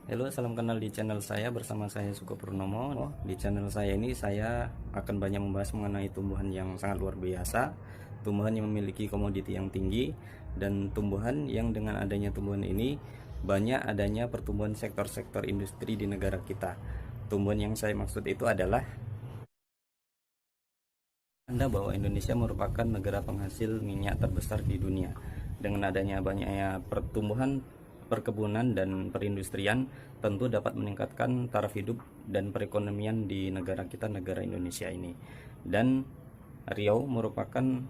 Halo, salam kenal di channel saya. Bersama saya Suko Purnomo. Di channel saya ini saya akan banyak membahas mengenai tumbuhan yang sangat luar biasa, tumbuhan yang memiliki komoditi yang tinggi, dan tumbuhan yang dengan adanya tumbuhan ini banyak adanya pertumbuhan sektor-sektor industri di negara kita. Tumbuhan yang saya maksud itu adalah bahwa Indonesia merupakan negara penghasil minyak terbesar di dunia. Dengan adanya banyaknya pertumbuhan perkebunan dan perindustrian, tentu dapat meningkatkan taraf hidup dan perekonomian di negara kita, negara Indonesia ini. Dan Riau merupakan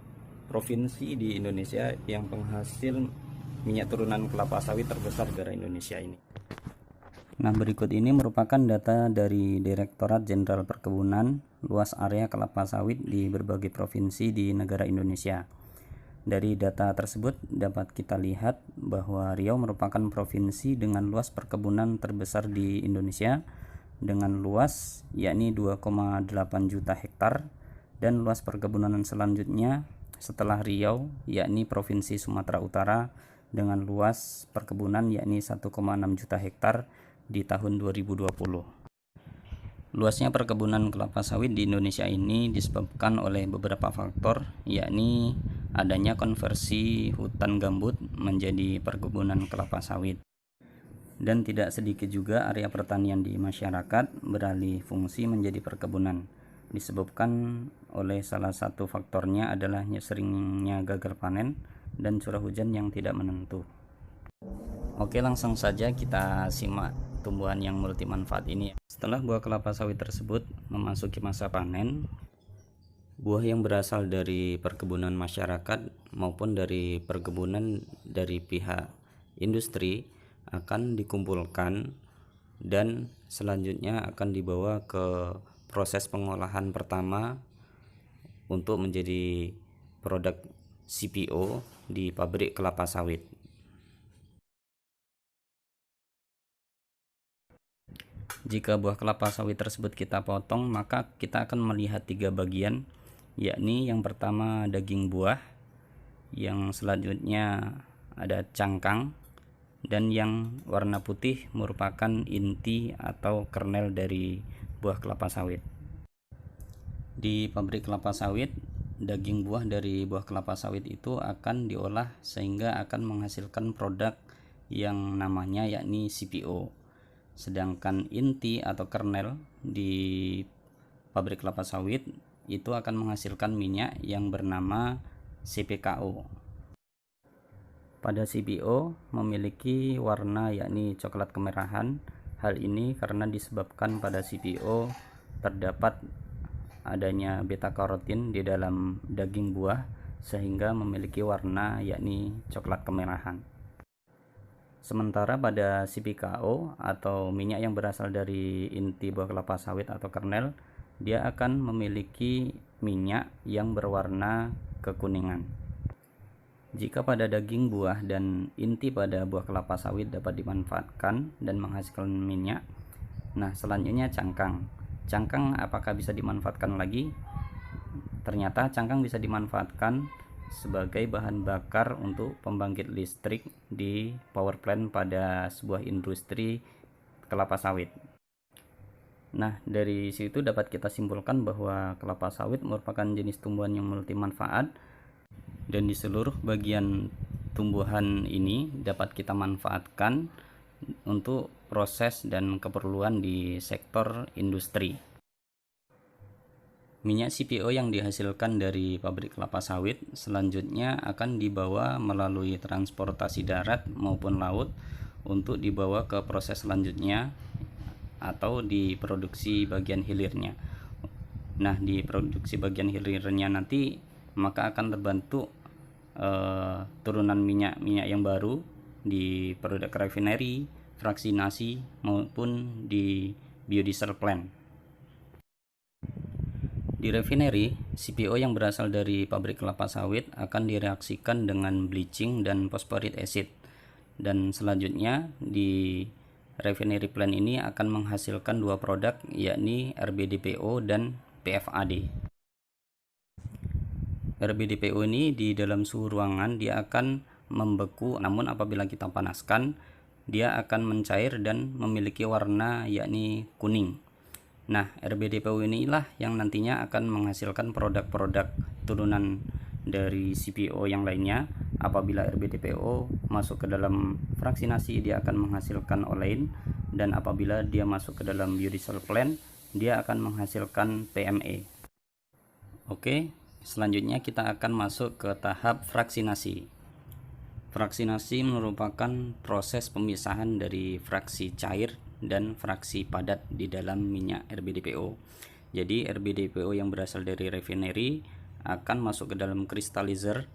provinsi di Indonesia yang penghasil minyak turunan kelapa sawit terbesar negara Indonesia ini. Nah, berikut ini merupakan data dari Direktorat Jenderal Perkebunan luas area kelapa sawit di berbagai provinsi di negara Indonesia. Dari data tersebut dapat kita lihat bahwa Riau merupakan provinsi dengan luas perkebunan terbesar di Indonesia dengan luas yakni 2,8 juta hektar, dan luas perkebunan selanjutnya setelah Riau yakni Provinsi Sumatera Utara dengan luas perkebunan yakni 1,6 juta hektar di tahun 2020. Luasnya perkebunan kelapa sawit di Indonesia ini disebabkan oleh beberapa faktor, yakni adanya konversi hutan gambut menjadi perkebunan kelapa sawit. Dan tidak sedikit juga area pertanian di masyarakat beralih fungsi menjadi perkebunan. Disebabkan oleh salah satu faktornya adalah seringnya gagal panen dan curah hujan yang tidak menentu. Oke, langsung saja kita simak tumbuhan yang multi manfaat ini. Setelah buah kelapa sawit tersebut memasuki masa panen, buah yang berasal dari perkebunan masyarakat maupun dari perkebunan dari pihak industri akan dikumpulkan dan selanjutnya akan dibawa ke proses pengolahan pertama untuk menjadi produk CPO di pabrik kelapa sawit. Jika buah kelapa sawit tersebut kita potong, maka kita akan melihat 3 bagian, yakni yang pertama daging buah, yang selanjutnya ada cangkang, dan yang warna putih merupakan inti atau kernel dari buah kelapa sawit. Di pabrik kelapa sawit, daging buah dari buah kelapa sawit itu akan diolah sehingga akan menghasilkan produk yang namanya yakni CPO. Sedangkan inti atau kernel di pabrik kelapa sawit itu akan menghasilkan minyak yang bernama CPKO. Pada CPO memiliki warna yakni coklat kemerahan. Hal ini karena disebabkan pada CPO terdapat adanya beta karotin di dalam daging buah sehingga memiliki warna yakni coklat kemerahan. Sementara pada CPKO atau minyak yang berasal dari inti buah kelapa sawit atau kernel, dia akan memiliki minyak yang berwarna kekuningan. Jika pada daging buah dan inti pada buah kelapa sawit dapat dimanfaatkan dan menghasilkan minyak, nah selanjutnya cangkang. Cangkang apakah bisa dimanfaatkan lagi? Ternyata cangkang bisa dimanfaatkan sebagai bahan bakar untuk pembangkit listrik di power plant pada sebuah industri kelapa sawit. Nah, dari situ dapat kita simpulkan bahwa kelapa sawit merupakan jenis tumbuhan yang multi manfaat, dan di seluruh bagian tumbuhan ini dapat kita manfaatkan untuk proses dan keperluan di sektor industri. Minyak CPO yang dihasilkan dari pabrik kelapa sawit selanjutnya akan dibawa melalui transportasi darat maupun laut untuk dibawa ke proses selanjutnya atau diproduksi bagian hilirnya. Nah, di produksi bagian hilirnya nanti maka akan terbentuk turunan minyak-minyak yang baru di produk refinery, fraksinasi maupun di biodiesel plant. Di refinery, CPO yang berasal dari pabrik kelapa sawit akan direaksikan dengan bleaching dan phosphoric acid. Dan selanjutnya di refinery plant ini akan menghasilkan 2 produk yakni RBDPO dan PFAD. RBDPO ini di dalam suhu ruangan dia akan membeku, namun apabila kita panaskan dia akan mencair dan memiliki warna yakni kuning. Nah, RBDPO inilah yang nantinya akan menghasilkan produk-produk turunan dari CPO yang lainnya. Apabila RBDPO masuk ke dalam fraksinasi, dia akan menghasilkan olein, dan apabila dia masuk ke dalam biodiesel plant, dia akan menghasilkan PME. Oke, selanjutnya kita akan masuk ke tahap fraksinasi. Fraksinasi merupakan proses pemisahan dari fraksi cair dan fraksi padat di dalam minyak RBDPO. Jadi RBDPO yang berasal dari refinery akan masuk ke dalam crystallizer,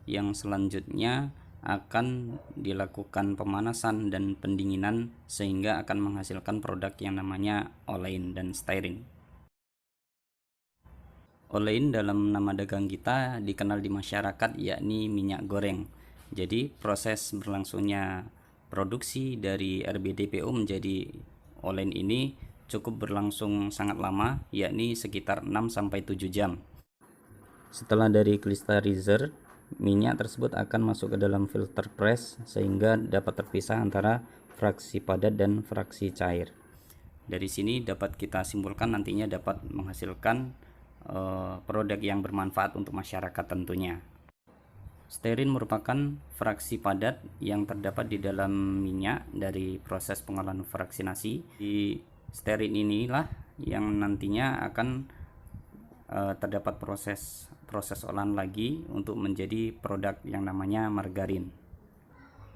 yang selanjutnya akan dilakukan pemanasan dan pendinginan sehingga akan menghasilkan produk yang namanya olein dan styrene. Olein dalam nama dagang kita dikenal di masyarakat yakni minyak goreng. Jadi proses berlangsungnya produksi dari RBDPO menjadi olein ini cukup berlangsung sangat lama, yakni sekitar 6-7 jam. Setelah dari crystallizer, minyak tersebut akan masuk ke dalam filter press sehingga dapat terpisah antara fraksi padat dan fraksi cair. Dari sini dapat kita simpulkan nantinya dapat menghasilkan produk yang bermanfaat untuk masyarakat tentunya. Styrene merupakan fraksi padat yang terdapat di dalam minyak dari proses pengolahan fraksinasi. Di styrene inilah yang nantinya akan terdapat proses olahan lagi untuk menjadi produk yang namanya margarin.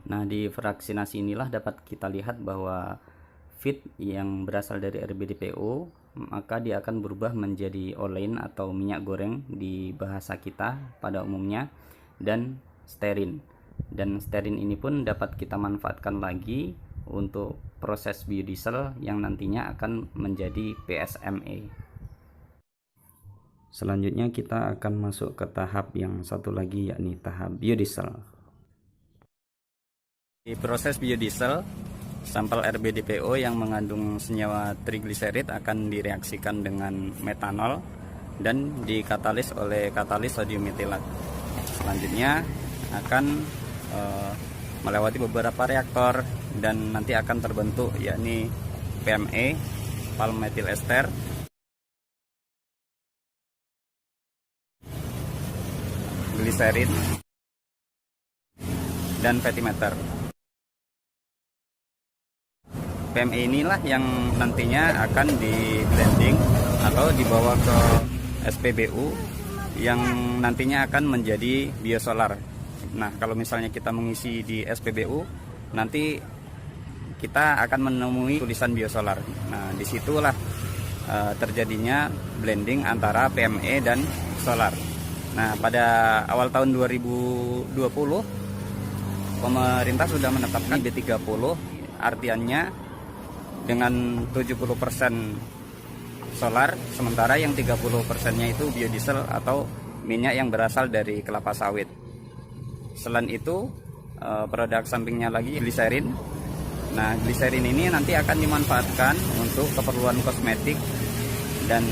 Nah, di fraksinasi inilah dapat kita lihat bahwa feed yang berasal dari RBDPO, maka dia akan berubah menjadi olein atau minyak goreng di bahasa kita pada umumnya, dan styrene. Dan styrene ini pun dapat kita manfaatkan lagi untuk proses biodiesel yang nantinya akan menjadi PSME. Selanjutnya kita akan masuk ke tahap yang satu lagi, yakni tahap biodiesel. Di proses biodiesel, sampel RBDPO yang mengandung senyawa trigliserid akan direaksikan dengan metanol dan dikatalis oleh katalis sodium metilat. Selanjutnya akan melewati beberapa reaktor dan nanti akan terbentuk yakni PME, palm methyl ester, gliserin, dan fatty matter. PME inilah yang nantinya akan di blending atau dibawa ke SPBU yang nantinya akan menjadi biosolar. Nah, kalau misalnya kita mengisi di SPBU, nanti kita akan menemui tulisan biosolar. Nah, disitulah terjadinya blending antara PME dan solar. Nah, pada awal tahun 2020, pemerintah sudah menetapkan B30, artiannya dengan 70% solar, sementara yang 30%-nya itu biodiesel atau minyak yang berasal dari kelapa sawit. Selain itu, produk sampingnya lagi gliserin. Nah, gliserin ini nanti akan dimanfaatkan untuk keperluan kosmetik, dan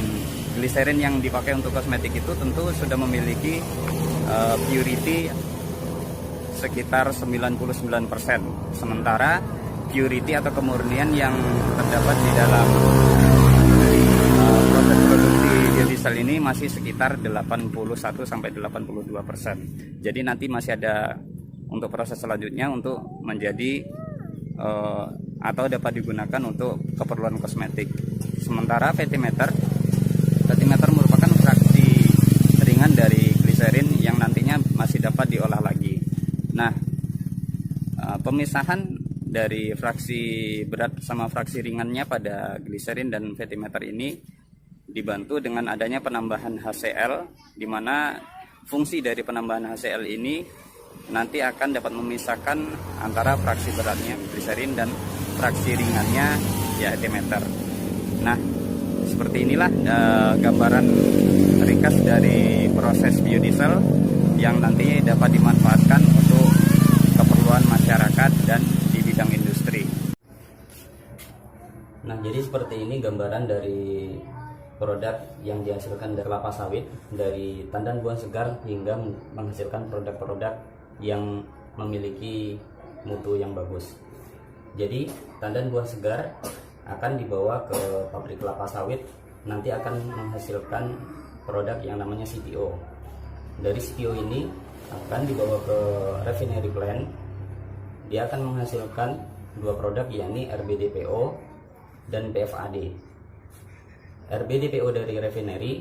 gliserin yang dipakai untuk kosmetik itu tentu sudah memiliki purity sekitar 99%. Sementara purity atau kemurnian yang terdapat di dalam proses produksi biodiesel ini masih sekitar 81-82%. Jadi nanti masih ada untuk proses selanjutnya untuk menjadi atau dapat digunakan untuk keperluan kosmetik. Sementara fatty matter merupakan fraksi ringan dari gliserin yang nantinya masih dapat diolah lagi. Nah, pemisahan dari fraksi berat sama fraksi ringannya pada gliserin dan fatty matter ini dibantu dengan adanya penambahan HCl, di mana fungsi dari penambahan HCl ini nanti akan dapat memisahkan antara fraksi beratnya gliserin dan fraksi ringannya ya fatty matter. Nah, seperti inilah gambaran ringkas dari proses biodiesel yang nanti dapat dimanfaatkan untuk keperluan masyarakat dan di bidang industri. Nah, jadi seperti ini gambaran dari produk yang dihasilkan dari kelapa sawit, dari tandan buah segar hingga menghasilkan produk-produk yang memiliki mutu yang bagus. Jadi tandan buah segar akan dibawa ke pabrik kelapa sawit, nanti akan menghasilkan produk yang namanya CPO. Dari CPO ini akan dibawa ke refinery plant, dia akan menghasilkan dua produk, yakni RBDPO dan PFAD. RBDPO dari refinery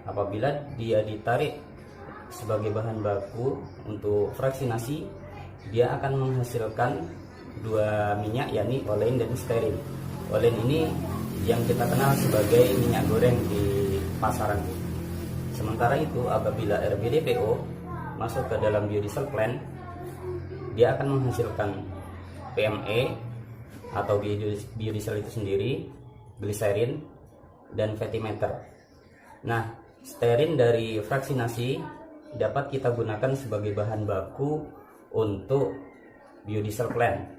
apabila dia ditarik sebagai bahan baku untuk fraksinasi, dia akan menghasilkan dua minyak, yakni olein dan stearin. Olein ini yang kita kenal sebagai minyak goreng di pasaran. Sementara itu apabila RBDPO masuk ke dalam biodiesel plant, dia akan menghasilkan PME atau biodiesel itu sendiri, gliserin, dan fatty matter. Nah, stearin dari fraksinasi dapat kita gunakan sebagai bahan baku untuk biodiesel plant.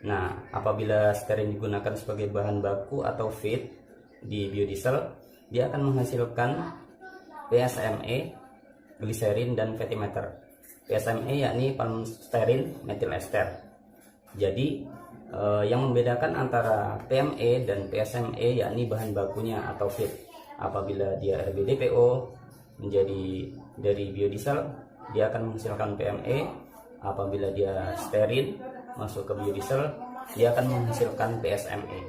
Nah, apabila stearin digunakan sebagai bahan baku atau feed di biodiesel, dia akan menghasilkan PSME, gliserin, dan fatty matter. PSME yakni palm stearin methyl ester. Jadi yang membedakan antara PME dan PSME yakni bahan bakunya atau feed. Apabila dia RBDPO menjadi dari biodiesel, dia akan menghasilkan PME. Apabila dia stearin masuk ke biodiesel, dia akan menghasilkan PSME.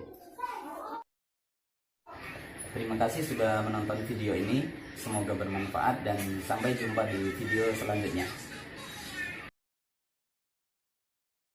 Terima kasih sudah menonton video ini. Semoga bermanfaat dan sampai jumpa di video selanjutnya.